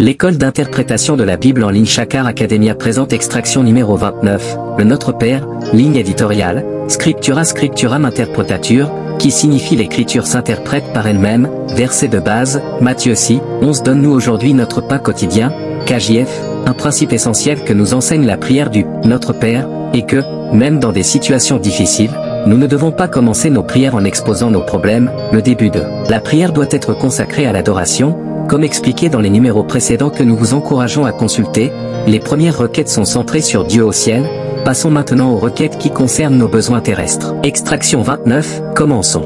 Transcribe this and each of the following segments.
L'école d'interprétation de la Bible en ligne Shakar Academia présente extraction numéro 29, le Notre Père, ligne éditoriale, Scriptura Scripturam Interpretatur, qui signifie l'écriture s'interprète par elle-même, verset de base, Matthieu 6, 11 donne-nous aujourd'hui notre pain quotidien, KJF, un principe essentiel que nous enseigne la prière du Notre Père, et que, même dans des situations difficiles, nous ne devons pas commencer nos prières en exposant nos problèmes, le début de la prière doit être consacrée à l'adoration, comme expliqué dans les numéros précédents que nous vous encourageons à consulter, les premières requêtes sont centrées sur Dieu au ciel, passons maintenant aux requêtes qui concernent nos besoins terrestres. Extraction 29, commençons.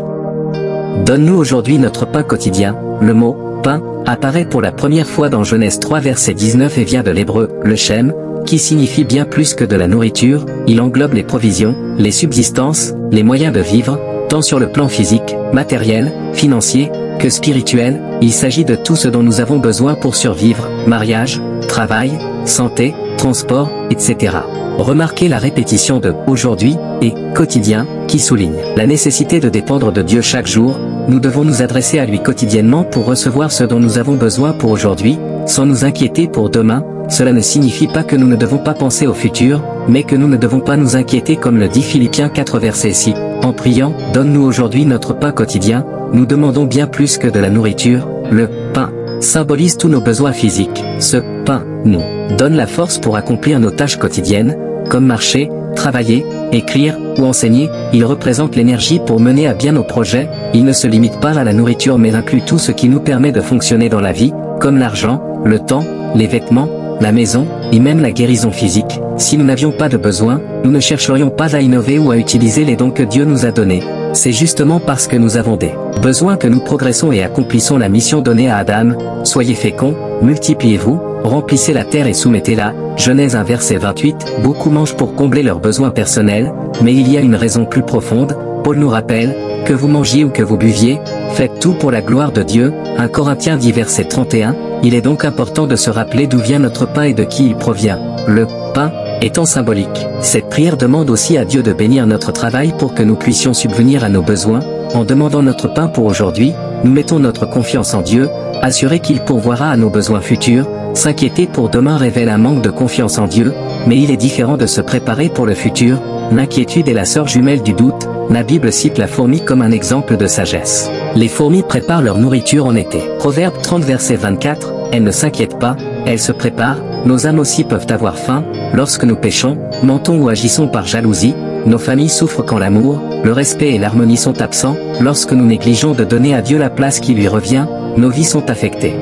Donne-nous aujourd'hui notre pain quotidien, le mot « pain » apparaît pour la première fois dans Genèse 3 verset 19 et vient de l'hébreu « le shem », qui signifie bien plus que de la nourriture, il englobe les provisions, les subsistances, les moyens de vivre, tant sur le plan physique, matériel, financier, que spirituel, il s'agit de tout ce dont nous avons besoin pour survivre, mariage, travail, santé, transport, etc. Remarquez la répétition de « aujourd'hui » et « quotidien » qui souligne la nécessité de dépendre de Dieu chaque jour, nous devons nous adresser à lui quotidiennement pour recevoir ce dont nous avons besoin pour aujourd'hui, sans nous inquiéter pour demain. Cela ne signifie pas que nous ne devons pas penser au futur, mais que nous ne devons pas nous inquiéter comme le dit Philippiens 4 verset 6. En priant, donne-nous aujourd'hui notre pain quotidien, nous demandons bien plus que de la nourriture, le pain symbolise tous nos besoins physiques. Ce pain nous donne la force pour accomplir nos tâches quotidiennes, comme marcher, travailler, écrire ou enseigner, il représente l'énergie pour mener à bien nos projets, il ne se limite pas à la nourriture mais inclut tout ce qui nous permet de fonctionner dans la vie, comme l'argent, le temps, les vêtements, la maison, et même la guérison physique. Si nous n'avions pas de besoin, nous ne chercherions pas à innover ou à utiliser les dons que Dieu nous a donnés. C'est justement parce que nous avons des besoins que nous progressons et accomplissons la mission donnée à Adam, soyez féconds, multipliez-vous, remplissez la terre et soumettez-la, Genèse 1 verset 28, beaucoup mangent pour combler leurs besoins personnels, mais il y a une raison plus profonde, Paul nous rappelle, que vous mangiez ou que vous buviez, faites tout pour la gloire de Dieu, 1 Corinthiens 10 verset 31, il est donc important de se rappeler d'où vient notre pain et de qui il provient, le pain étant symbolique. Cette prière demande aussi à Dieu de bénir notre travail pour que nous puissions subvenir à nos besoins, en demandant notre pain pour aujourd'hui, nous mettons notre confiance en Dieu, assuré qu'il pourvoira à nos besoins futurs, s'inquiéter pour demain révèle un manque de confiance en Dieu, mais il est différent de se préparer pour le futur, l'inquiétude est la sœur jumelle du doute, la Bible cite la fourmi comme un exemple de sagesse. Les fourmis préparent leur nourriture en été. Proverbe 30 verset 24, elles ne s'inquiètent pas, elles se préparent, nos âmes aussi peuvent avoir faim, lorsque nous péchons, mentons ou agissons par jalousie, nos familles souffrent quand l'amour, le respect et l'harmonie sont absents, lorsque nous négligeons de donner à Dieu la place qui lui revient, nos vies sont affectées.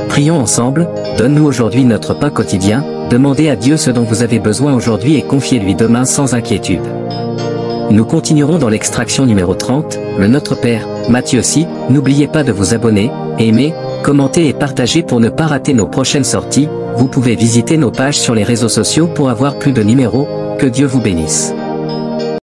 Prions ensemble, donne-nous aujourd'hui notre pain quotidien, demandez à Dieu ce dont vous avez besoin aujourd'hui et confiez-lui demain sans inquiétude. Nous continuerons dans l'extraction numéro 30, le Notre Père, Matthieu 6, n'oubliez pas de vous abonner, aimer, commenter et partager pour ne pas rater nos prochaines sorties, vous pouvez visiter nos pages sur les réseaux sociaux pour avoir plus de numéros, que Dieu vous bénisse.